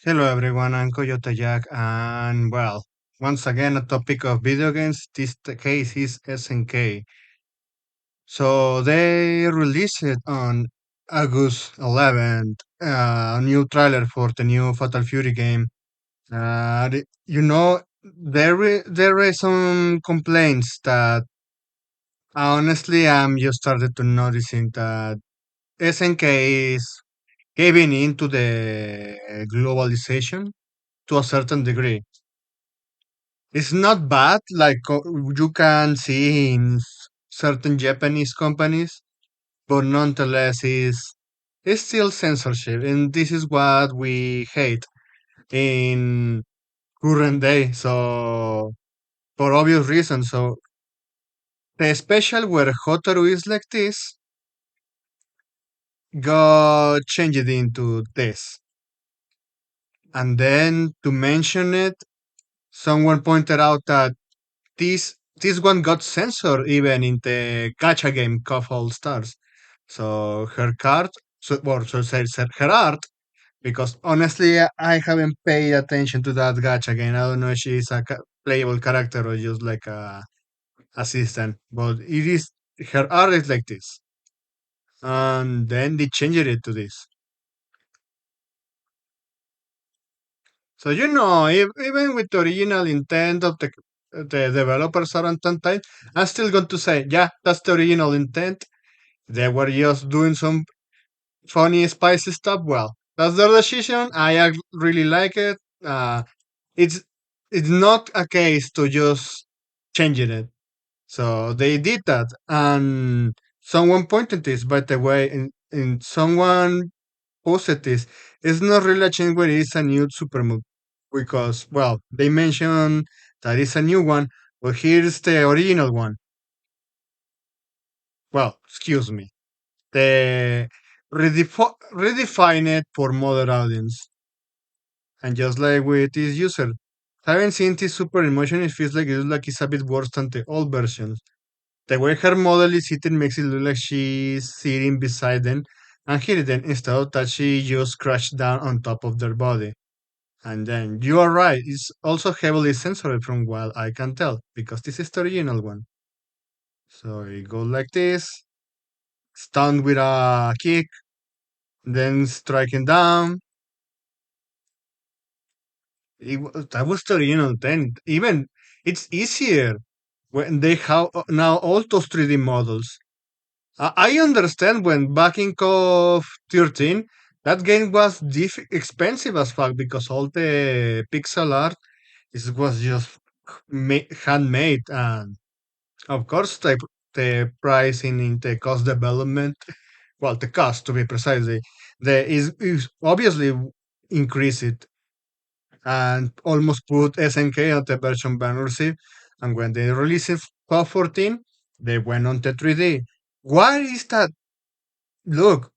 Hello everyone, I'm Coyote Jack, and well, once again a topic of video games. This case is SNK. So they released it on August 11th, a new trailer for the new Fatal Fury game. There are some complaints that honestly I'm just started to noticing that SNK is giving into the globalization to a certain degree. It's not bad, like you can see in certain Japanese companies, but nonetheless, it's still censorship, and this is what we hate in current day. So for obvious reasons, so the special where hotaru is like this got changed into this, and then to mention it, someone pointed out that this one got censored even in the gacha game Cuff All Stars. So her card, so her art, because honestly I haven't paid attention to that gacha game. I don't know if she's a playable character or just like a assistant, but it is her art is like this, and then they changed it to this. So even with the original intent of the developers aren't tight, I'm still going to say, yeah, that's the original intent. They were just doing some funny, spicy stuff. Well, that's their decision. Really like it. It's it's not a case to just changing it. So they did that, and someone pointed this. By the way, in someone posted this. It's not really a change where it's a new super move because well, they mentioned that it's a new one, but here's the original one. Well, excuse me. The redefine it for modern audience. And just like with this user, having seen this super emotion, it feels like it's a bit worse than the old versions. The way her model is sitting makes it look like she's sitting beside them and hitting them instead of that she just crashed down on top of their body. And then you are right, it's also heavily censored from what I can tell, because this is the original one. So it goes like this, stunned with a kick, then striking down. That was the original then. Even it's easier when they have now all those 3D models. I understand when back in KOF 13, that game was expensive as fuck because all the pixel art was just handmade, and of course the pricing in the cost development, well, the cost to be precise, is obviously increased and almost put SNK on the version ban receive. And when they released it 14, they went on the 3D. Why is that? Look,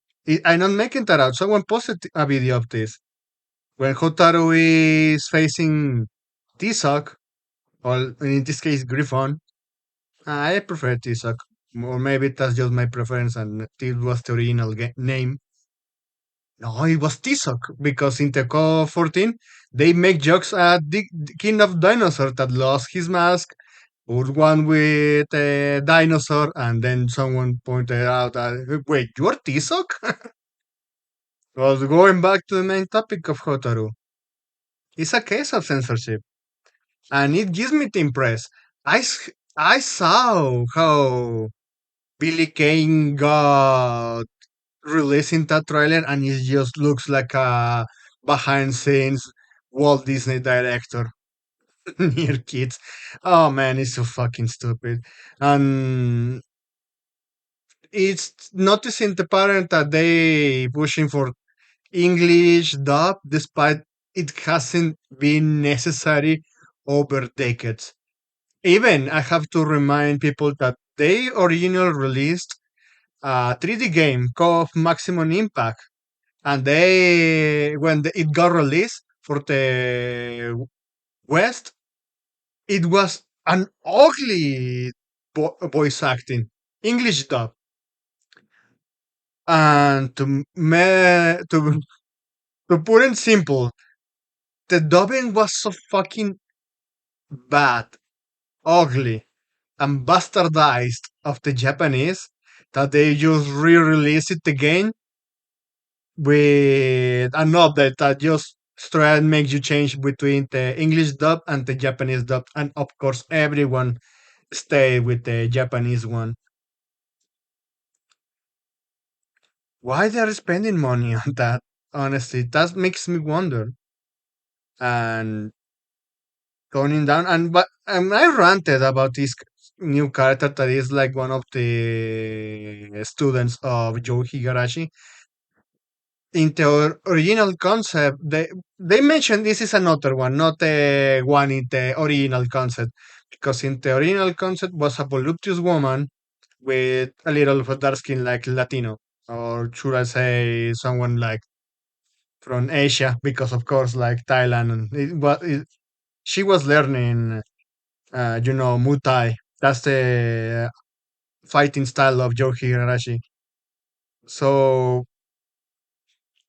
I'm not making that out. Someone posted a video of this. When Hotaru is facing Tisoc, or in this case Griffon, I prefer Tisoc. Or maybe that's just my preference and it was the original name. No, it was Tisoc because in Teco 14 they make jokes at the king of dinosaur that lost his mask, put one with a dinosaur, and then someone pointed out that wait, you're Tisoc? Well, going back to the main topic of Hotaru, it's a case of censorship, and it gives me to impress. I saw how Billy Kane got releasing that trailer, and it just looks like a behind scenes Walt Disney director near kids. Oh man, it's so fucking stupid. And it's noticing the pattern that they pushing for English dub, despite it hasn't been necessary over decades. Even I have to remind people that they originally released a 3D game called Maximum Impact, and it got released for the West, it was an ugly voice acting, English dub, and to put it simple, the dubbing was so fucking bad, ugly, and bastardized of the Japanese that they just re-released it again with an update that just straight makes you change between the English dub and the Japanese dub, and of course everyone stay with the Japanese one. Why they are spending money on that? Honestly, that makes me wonder. And toning down, and I ranted about this new character that is like one of the students of Joe Higarashi. In the original concept, they mentioned this is another one, not the one in the original concept, because in the original concept was a voluptuous woman with a little of a dark skin like Latino, or should I say someone like from Asia, because of course like Thailand, and she was learning, Muay Thai. That's the fighting style of Joe Higarashi. So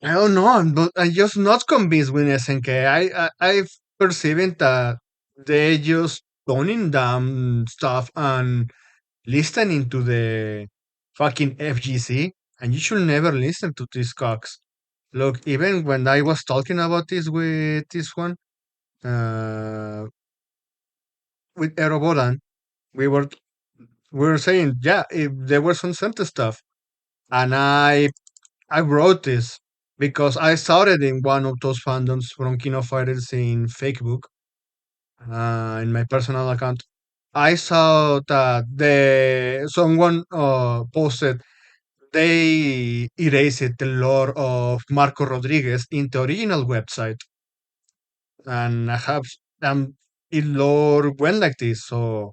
I don't know, but I'm just not convinced with SNK. I perceiving that they just toning down stuff and listening to the fucking FGC, and you should never listen to these cocks. Look, even when I was talking about this with this one, uh, with Erobodan, we were we were saying, yeah, if there was some center stuff, and I wrote this because I saw it in one of those fandoms from Kino Fighters in Facebook, in my personal account. I saw that the someone posted they erased the lore of Marco Rodriguez in the original website, and I have it lore went like this. So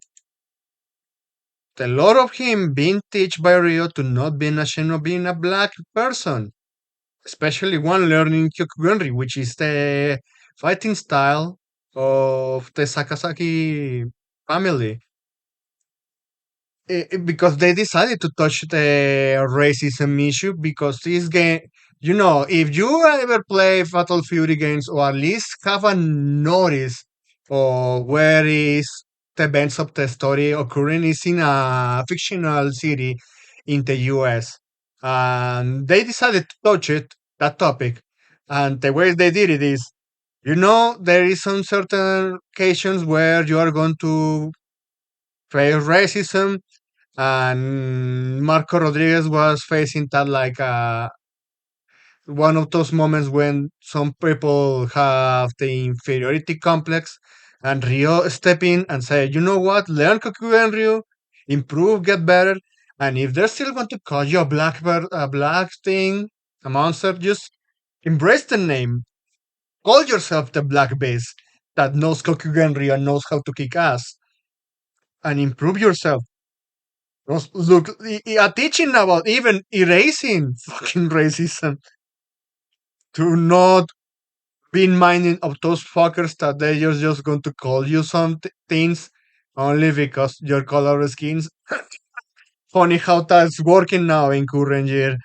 the lore of him being taught by Rio to not being ashamed of being a black person, especially one learning Kyokugenri, which is the fighting style of the Sakazaki family. Because they decided to touch the racism issue because this game, if you ever play Fatal Fury games or at least have a notice of where is the events of the story occurring is in a fictional city in the US. And they decided to touch that topic. And the way they did it is, there is some certain occasions where you are going to face racism, and Marco Rodriguez was facing that like one of those moments when some people have the inferiority complex, and Rio step in and say, you know what, learn Kokugen Ryu, improve, get better, and if they're still going to call you a black thing, a monster, just embrace the name, call yourself the black base that knows Kokugen Ryu and knows how to kick ass, and improve yourself. Look, teaching about even erasing fucking racism to not being minding of those fuckers that they just going to call you some things only because your color skins. Funny how that's working now in current year.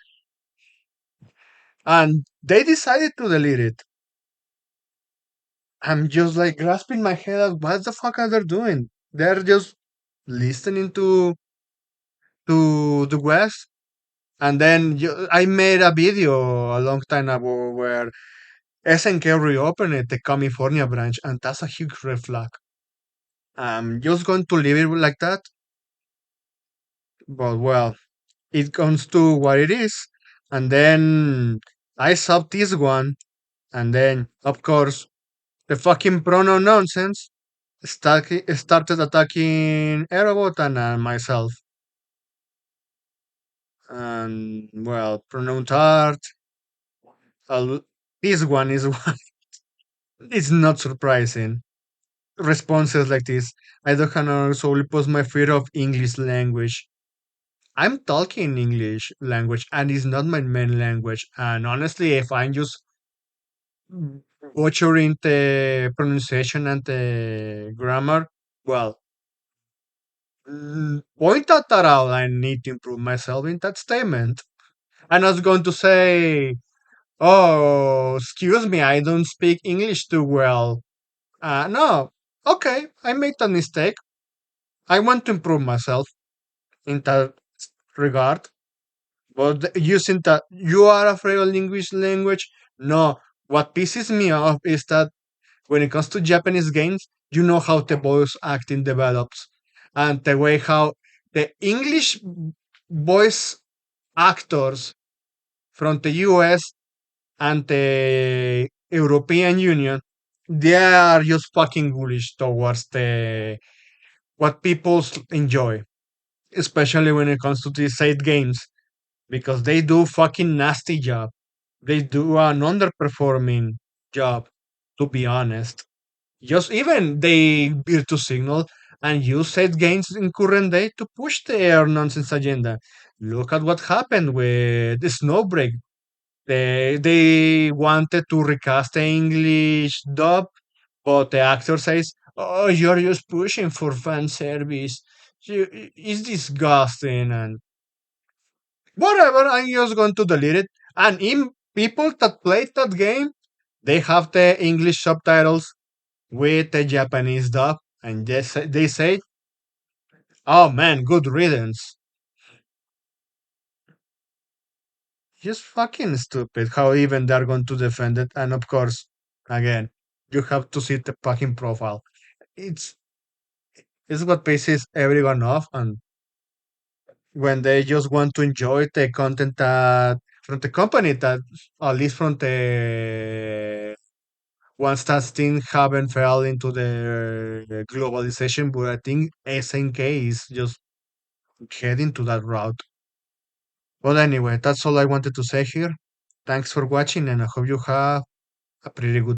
And they decided to delete it. I'm just like grasping my head at what the fuck are they doing? They're just listening to the West. And then I made a video a long time ago where SNK reopened the California branch, and that's a huge red flag. I'm just going to leave it like that. But well, it comes to what it is. And then I saw this one, and then, of course, the fucking pronoun nonsense started attacking Aerobot and myself. And well, pronoun art. This one is it's not surprising. Responses like this. I don't have solely post my fear of English language. I'm talking English language and it's not my main language. And honestly, if I'm just butchering the pronunciation and the grammar, well, point that out. I need to improve myself in that statement. I'm not going to say Oh, excuse me, I don't speak English too well. No. Okay, I made a mistake. I want to improve myself in that regard. But using that, you are afraid of English language? No. What pisses me off is that when it comes to Japanese games, you know how the voice acting develops and the way how the English voice actors from the US and the European Union, they are just fucking bullish towards the what people enjoy, especially when it comes to these side games, because they do fucking nasty job. They do an underperforming job, to be honest. Just even they virtue signal and use set gains in current day to push their nonsense agenda. Look at what happened with the Snowbreak. They wanted to recast the English dub, but the actor says, "Oh, you're just pushing for fan service. It's disgusting." And whatever, I'm just going to delete it. And in people that played that game, they have the English subtitles with the Japanese dub, and they say, "Oh man, good riddance." Just fucking stupid how even they're going to defend it. And of course, again, you have to see the fucking profile. It's it's what pisses everyone off, and when they just want to enjoy the content that from the company that at least from the once that thing haven't fell into the globalization, but I think SNK is just heading to that route. But anyway, that's all I wanted to say here. Thanks for watching, and I hope you have a pretty good